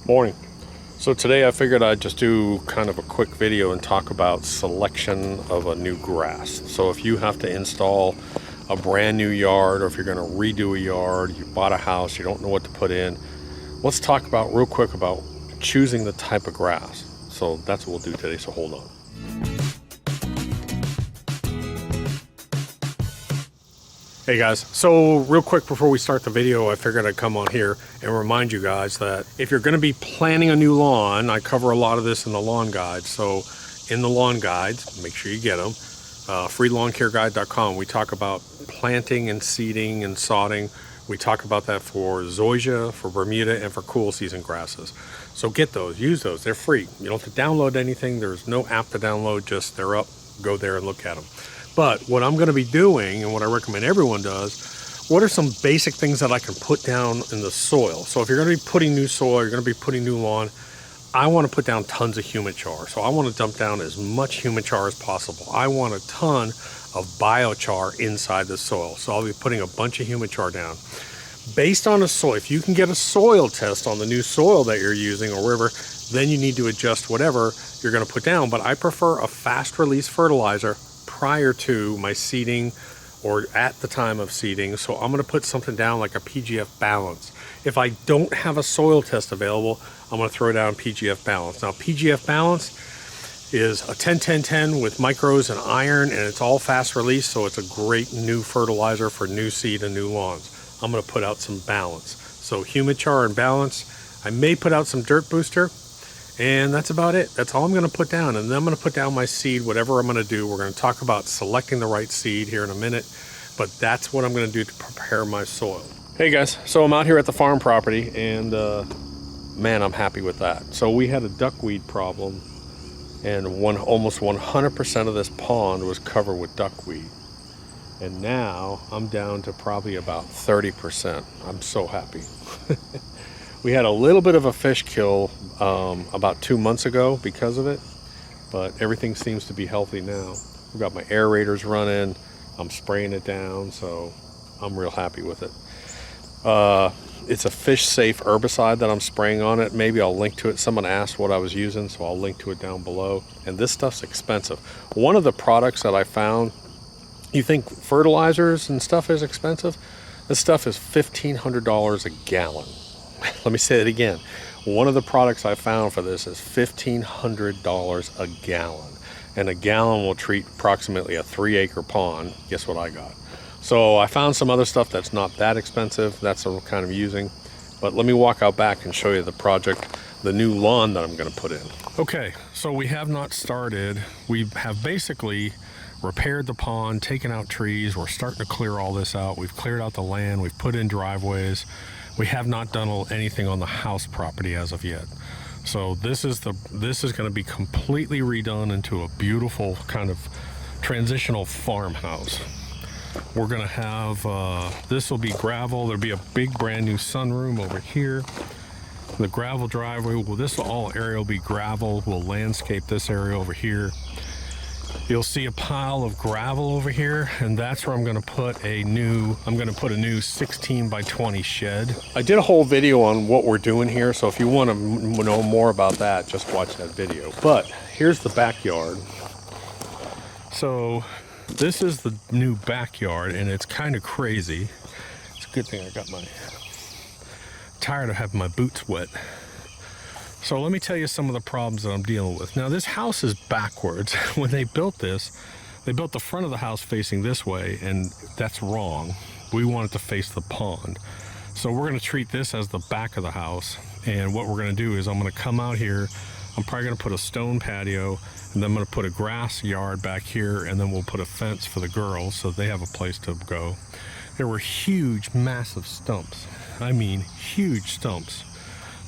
Morning. So today I figured I'd just do kind of a quick video and talk about selection of a new grass. So if you have to install a brand new yard, or if you're going to redo a yard, you bought a house, you don't know what to put in, let's talk about real quick about choosing the type of grass. So that's what we'll do today, so hold on. Hey guys, so real quick before we start the video, I figured I'd come on here and remind you guys that if you're going to be planting a new lawn, I cover a lot of this in the lawn guide. So in the lawn guides, make sure you get them, freelawncareguide.com, we talk about planting and seeding and sodding. We talk about that for zoysia, for Bermuda, and for cool season grasses. So get those, use those, they're free. You don't have to download anything, there's no app to download, just they're up, go there and look at them. But what I'm going to be doing, and what I recommend everyone does, what are some basic things that I can put down in the soil? So if you're going to be putting new soil, you're going to be putting new lawn, I want to put down tons of human char. So I want to dump down as much human char as possible. I want a ton of biochar inside the soil. So I'll be putting a bunch of human char down. Based on the soil, if you can get a soil test on the new soil that you're using or wherever, then you need to adjust whatever you're going to put down. But I prefer a fast release fertilizer prior to my seeding or at the time of seeding. So I'm going to put something down like a PGF balance. If I don't have a soil test available, I'm going to throw down PGF balance. Now PGF balance is a 10-10-10 with micros and iron, and it's all fast release, so it's a great new fertilizer for new seed and new lawns. I'm going to put out some balance. So human char and balance. I may put out some dirt booster, and that's about it. That's all I'm going to put down. And then I'm going to put down my seed, whatever I'm going to do. We're going to talk about selecting the right seed here in a minute, but that's what I'm going to do to prepare my soil. Hey guys, so I'm out here at the farm property, and man, I'm happy with that. So we had a duckweed problem, and almost 100% of this pond was covered with duckweed. And now I'm down to probably about 30%. I'm so happy. We had a little bit of a fish kill about 2 months ago because of it, but everything seems to be healthy now. I've got my aerators running, I'm spraying it down, so I'm real happy with it. It's a fish safe herbicide that I'm spraying on it. Maybe I'll link to it. Someone asked what I was using, so I'll link to it down below. And this stuff's expensive. One of the products that I found, you think fertilizers and stuff is expensive? This stuff is $1,500 a gallon. Let me say it again. One of the products I found for this is $1,500 a gallon. And a gallon will treat approximately a 3-acre pond. Guess what I got? So I found some other stuff that's not that expensive. That's what I'm kind of using. But let me walk out back and show you the project, the new lawn that I'm going to put in. Okay, so we have not started. We have basically repaired the pond, taken out trees. We're starting to clear all this out. We've cleared out the land. We've put in driveways. We have not done anything on the house property as of yet. So this is going to be completely redone into a beautiful kind of transitional farmhouse. We're going to have, this will be gravel. There'll be a big brand new sunroom over here. The gravel driveway, well, this all area will be gravel. We'll landscape this area over here. You'll see a pile of gravel over here, and that's where I'm going to put a new 16 by 20 shed. I did a whole video on what we're doing here, so if you want to know more about that, just watch that video. But here's the backyard. So this is the new backyard, and it's kind of crazy. It's a good thing I got tired of having my boots wet. So let me tell you some of the problems that I'm dealing with. Now this house is backwards. When they built this, they built the front of the house facing this way, and that's wrong. We want it to face the pond. So we're going to treat this as the back of the house. And what we're going to do is I'm going to come out here. I'm probably going to put a stone patio, and then I'm going to put a grass yard back here, and then we'll put a fence for the girls so they have a place to go. There were huge, massive stumps. I mean, huge stumps.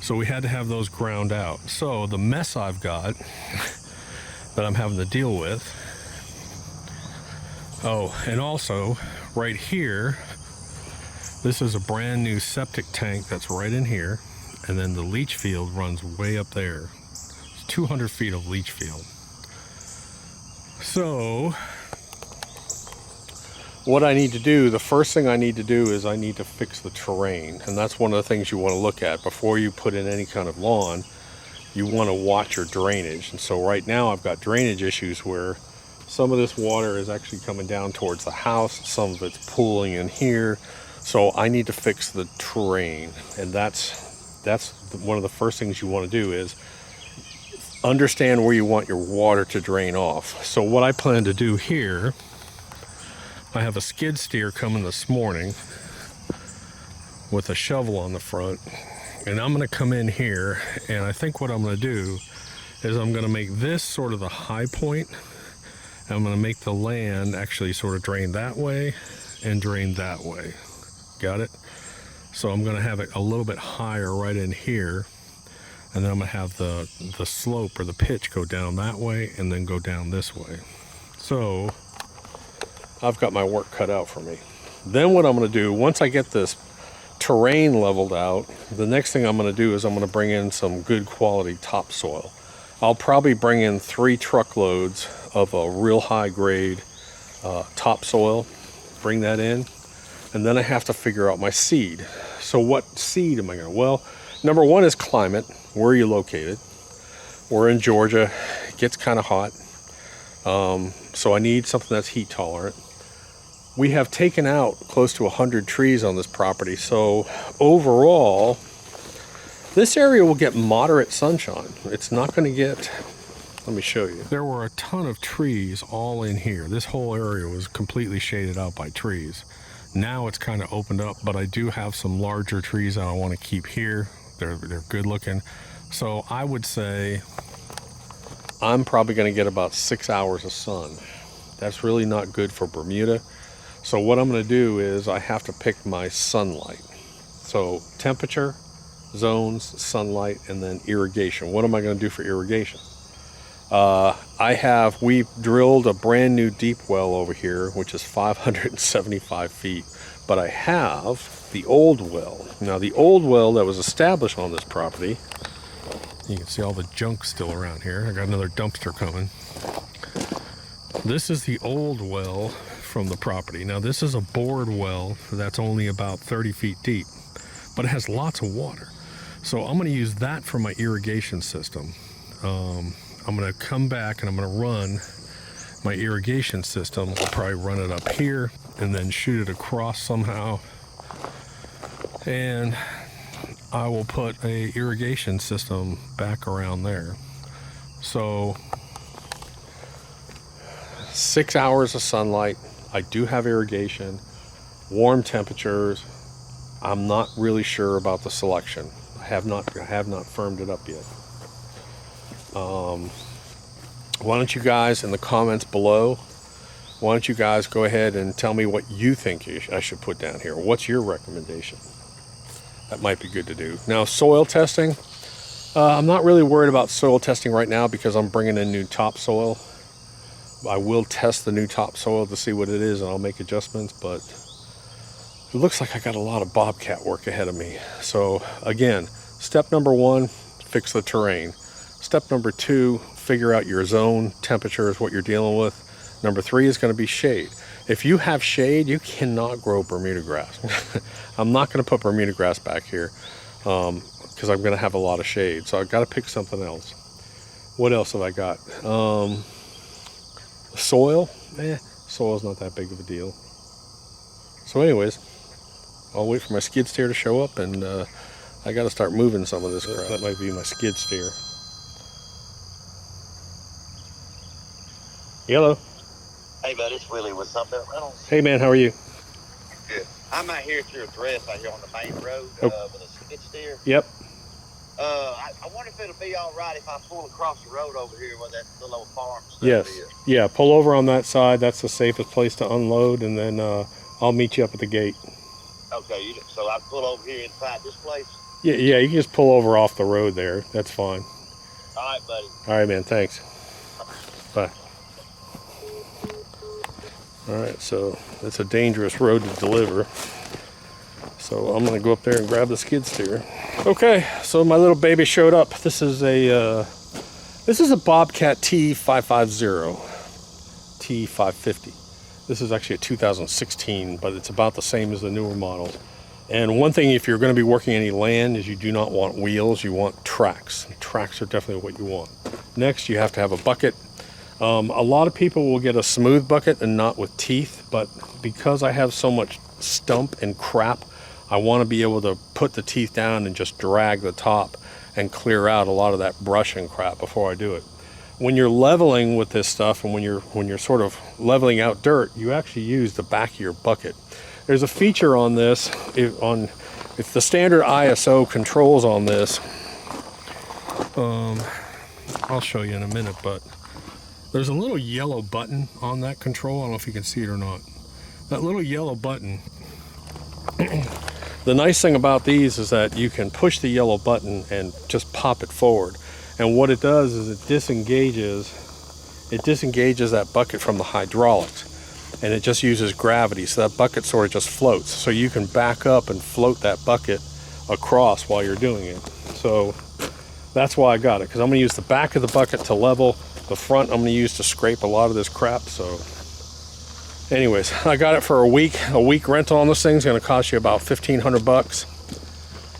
So we had to have those ground out. So the mess I've got that I'm having to deal with. Oh, and also right here, this is a brand new septic tank that's right in here. And then the leach field runs way up there. It's 200 feet of leach field. So what I need to do, the first thing I need to do is I need to fix the terrain. And that's one of the things you want to look at before you put in any kind of lawn. You want to watch your drainage. And so right now I've got drainage issues where some of this water is actually coming down towards the house. Some of it's pooling in here. So I need to fix the terrain. And that's one of the first things you want to do is understand where you want your water to drain off. So what I plan to do here, I have a skid steer coming this morning with a shovel on the front, and I'm going to come in here, and I think what I'm going to do is I'm going to make this sort of the high point. I'm going to make the land actually sort of drain that way and drain that way. Got it? So I'm going to have it a little bit higher right in here, and then I'm going to have the slope or the pitch go down that way and then go down this way. So I've got my work cut out for me. Then what I'm going to do, once I get this terrain leveled out, the next thing I'm going to do is I'm going to bring in some good quality topsoil. I'll probably bring in 3 truckloads of a real high grade topsoil, bring that in, and then I have to figure out my seed. So what seed am I going to? Well, number one is climate. Where are you located? We're in Georgia. It gets kind of hot. So I need something that's heat tolerant. We have taken out close to 100 trees on this property. So overall, this area will get moderate sunshine. It's not going to get, let me show you. There were a ton of trees all in here. This whole area was completely shaded out by trees. Now it's kind of opened up, but I do have some larger trees that I want to keep here. They're good looking. So I would say I'm probably going to get about 6 hours of sun. That's really not good for Bermuda. So what I'm going to do is I have to pick my sunlight. So temperature, zones, sunlight, and then irrigation. What am I going to do for irrigation? We've drilled a brand new deep well over here, which is 575 feet. But I have the old well. Now the old well that was established on this property, you can see all the junk still around here. I got another dumpster coming. This is the old well from the property. Now this is a bored well that's only about 30 feet deep, but it has lots of water. So I'm going to use that for my irrigation system. I'm going to come back and I'm going to run my irrigation system. I'll probably run it up here and then shoot it across somehow. And I will put a irrigation system back around there. So 6 hours of sunlight. I do have irrigation, warm temperatures. I'm not really sure about the selection. I have not firmed it up yet. Why don't you guys in the comments below, why don't you guys go ahead and tell me what you think I should put down here? What's your recommendation? That might be good to do. Now, soil testing. I'm not really worried about soil testing right now because I'm bringing in new topsoil. I will test the new topsoil to see what it is and I'll make adjustments, but it looks like I got a lot of bobcat work ahead of me. So again, step number 1, fix the terrain. Step number 2, figure out your zone, temperatures, what you're dealing with. Number 3 is going to be shade. If you have shade, you cannot grow Bermuda grass. I'm not going to put Bermuda grass back here because I'm going to have a lot of shade. So I've got to pick something else. What else have I got? Soil? Soil's not that big of a deal. So anyways, I'll wait for my skid steer to show up, and I got to start moving some of this crap. That might be my skid steer. Hello. Hey, buddy, it's Willie with Sunbelt Rentals. Hey, man, how are you? Good. I'm out here at your address out here on the main road with a skid steer. Yep. I wonder if it'll be all right if I pull across the road over here where that little old farm stuff Yes. is. Yeah, pull over on that side. That's the safest place to unload, and then I'll meet you up at the gate. Okay, so I pull over here inside this place? Yeah, you can just pull over off the road there. That's fine. All right, buddy. All right, man, thanks. Bye. All right, so it's a dangerous road to deliver. So I'm gonna go up there and grab the skid steer. Okay, so my little baby showed up. This is a Bobcat T550, T550. This is actually a 2016, but it's about the same as the newer models. And one thing, if you're going to be working any land, is you do not want wheels, you want tracks. Tracks are definitely what you want. Next, you have to have a bucket. A lot of people will get a smooth bucket and not with teeth, but because I have so much stump and crap, I want to be able to put the teeth down and just drag the top and clear out a lot of that brush and crap before I do it. When you're leveling with this stuff, and when you're sort of leveling out dirt, you actually use the back of your bucket. There's a feature on this, if the standard ISO controls on this, I'll show you in a minute, but there's a little yellow button on that control. I don't know if you can see it or not. That little yellow button, the nice thing about these is that you can push the yellow button and just pop it forward. And what it does is it disengages that bucket from the hydraulics, and it just uses gravity, so that bucket sort of just floats. So you can back up and float that bucket across while you're doing it. So that's why I got it, because I'm going to use the back of the bucket to level. The front I'm going to use to scrape a lot of this crap. So anyways, I got it for a week. A week rental on this thing is going to cost you about 1,500 bucks.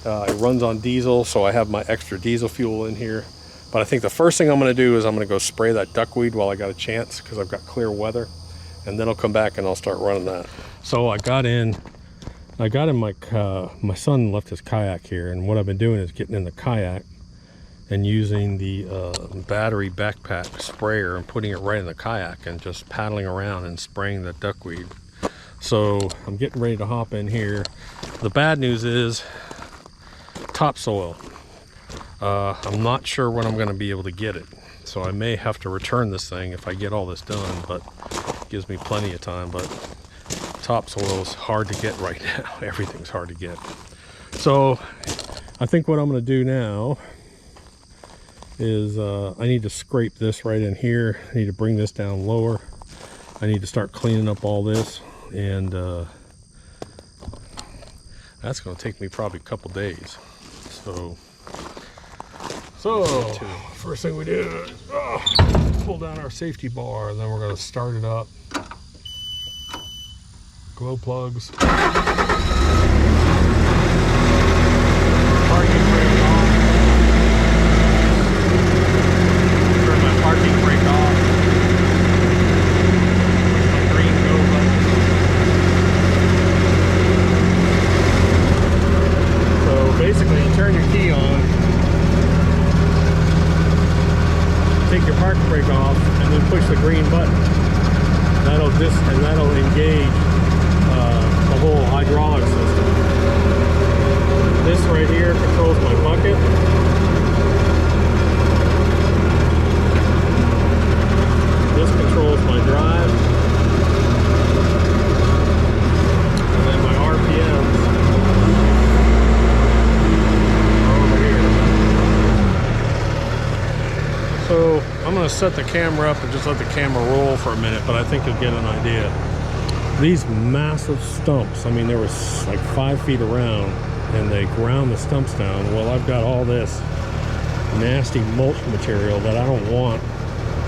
It runs on diesel, so I have my extra diesel fuel in here. But I think the first thing I'm going to do is I'm going to go spray that duckweed while I got a chance, because I've got clear weather, and then I'll come back and I'll start running that. So I got in my son left his kayak here, and what I've been doing is getting in the kayak and using the battery backpack sprayer and putting it right in the kayak and just paddling around and spraying the duckweed. So I'm getting ready to hop in here. The bad news is topsoil. I'm not sure when I'm going to be able to get it, so I may have to return this thing if I get all this done, but it gives me plenty of time. But topsoil is hard to get right now. Everything's hard to get. So I think what I'm going to do now is I need to scrape this right in here. I need to bring this down lower. I need to start cleaning up all this, and that's going to take me probably a couple days. So first thing we do is pull down our safety bar, and then we're going to start it up. Glow plugs. Parking brake off. Turn my parking brake off. Push my green go button. So basically, you turn your key on. Take your park brake off, and then push the green button. That'll engage the whole hydraulic system. This right here controls my bucket. This controls my drive. And then my RPMs are over here. So I'm going to set the camera up and just let the camera roll for a minute, but I think you'll get an idea. These massive stumps, I mean, they were like 5 feet around, and they ground the stumps down. Well, I've got all this nasty mulch material that I don't want.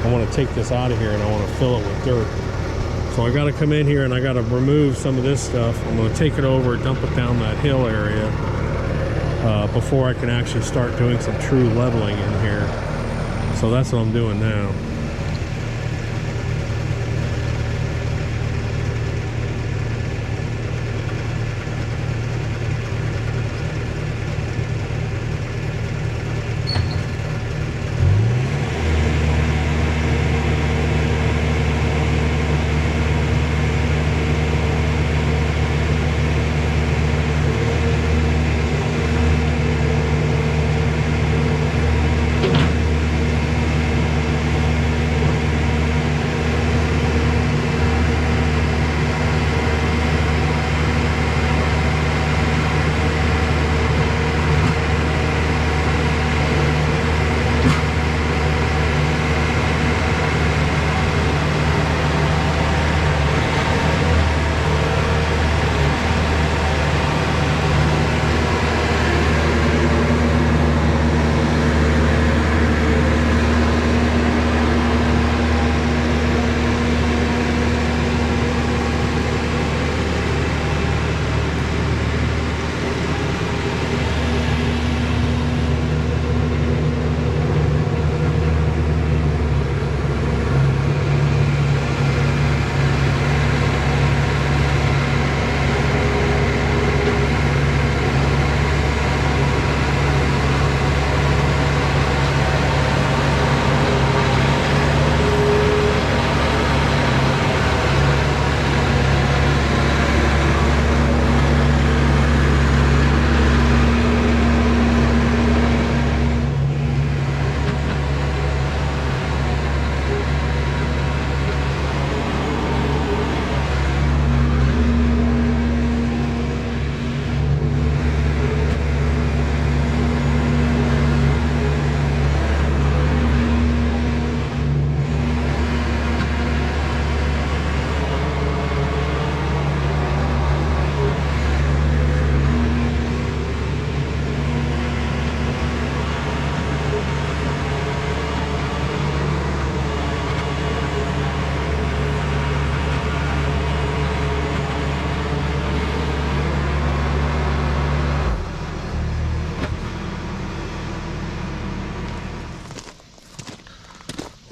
I want to take this out of here, and I want to fill it with dirt. So I got to come in here and I got to remove some of this stuff. I'm going to take it over, dump it down that hill area before I can actually start doing some true leveling in here. So that's what I'm doing now.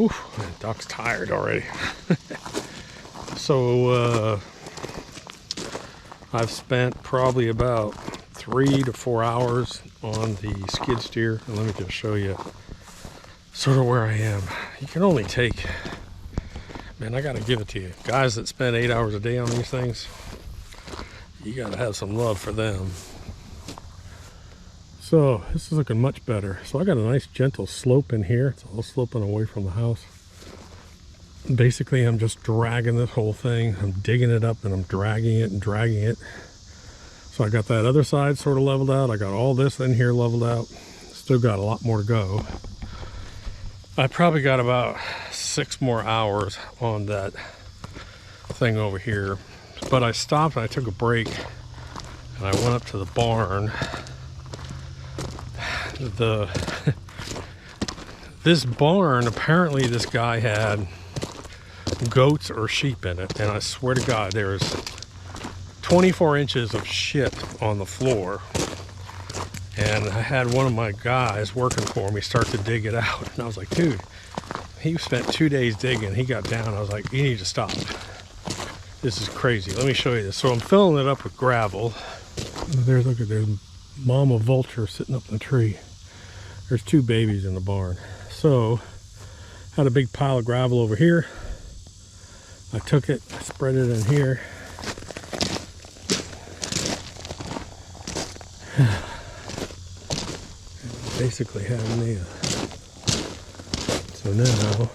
Oof, man, Doc's tired already. So I've spent probably about 3 to 4 hours on the skid steer. And let me just show you sort of where I am. You can only take, man, I gotta give it to you. Guys that spend 8 hours a day on these things, you gotta have some love for them. So this is looking much better. So I got a nice gentle slope in here. It's all sloping away from the house. Basically, I'm just dragging this whole thing. I'm digging it up and I'm dragging it and dragging it. So I got that other side sort of leveled out. I got all this in here leveled out. Still got a lot more to go. I probably got about 6 more hours on that thing over here. But I stopped and I took a break and I went up to the barn. This barn, apparently this guy had goats or sheep in it, and I swear to God, there's 24 inches of shit on the floor. And I had one of my guys working for me start to dig it out, and I was like, dude, he spent 2 days digging. He got down. I was like, you need to stop. This is crazy. Let me show you this. So I'm filling it up with gravel. There's, look at, there's mama vulture sitting up in the tree. There's 2 babies in the barn. So had a big pile of gravel over here. I took it, I spread it in here. Basically had me so now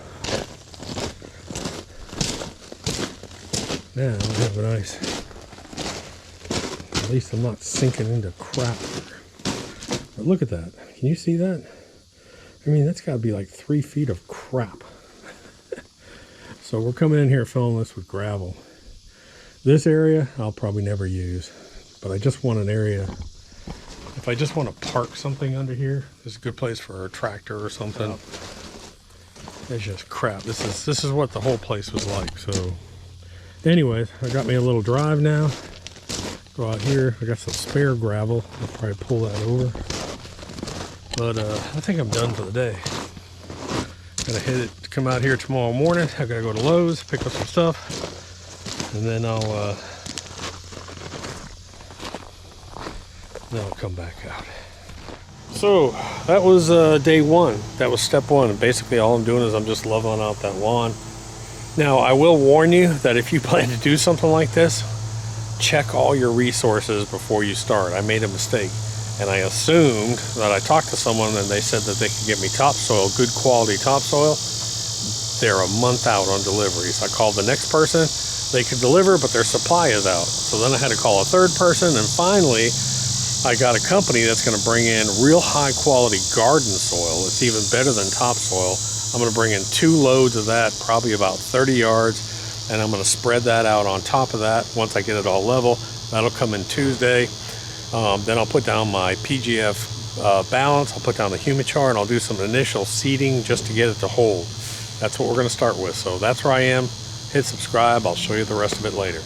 I have a nice, at least I'm not sinking into crap here. But look at that, can you see that? I mean, that's got to be like 3 feet of crap. So we're coming in here filling this with gravel. This area I'll probably never use, but I just want an area. If I just want to park something under here, this is a good place for a tractor or something. It's just crap. This is what the whole place was like. So anyways, I got me a little drive now. Go out here. I got some spare gravel. I'll probably pull that over. But I think I'm done for the day. Gonna hit it, come out here tomorrow morning. I gotta go to Lowe's, pick up some stuff, and then I'll come back out. So that was day 1. That was step 1. Basically all I'm doing is I'm just leveling out that lawn. Now I will warn you that if you plan to do something like this, check all your resources before you start. I made a mistake. And I assumed that I talked to someone and they said that they could get me topsoil, good quality topsoil. They're a month out on deliveries. I called the next person, they could deliver, but their supply is out. So then I had to call a third person, and finally I got a company that's gonna bring in real high quality garden soil. It's even better than topsoil. I'm gonna bring in 2 loads of that, probably about 30 yards, and I'm gonna spread that out on top of that once I get it all level. That'll come in Tuesday. Then I'll put down my PGF balance, I'll put down the humichar, and I'll do some initial seeding just to get it to hold. That's what we're going to start with. So that's where I am. Hit subscribe. I'll show you the rest of it later.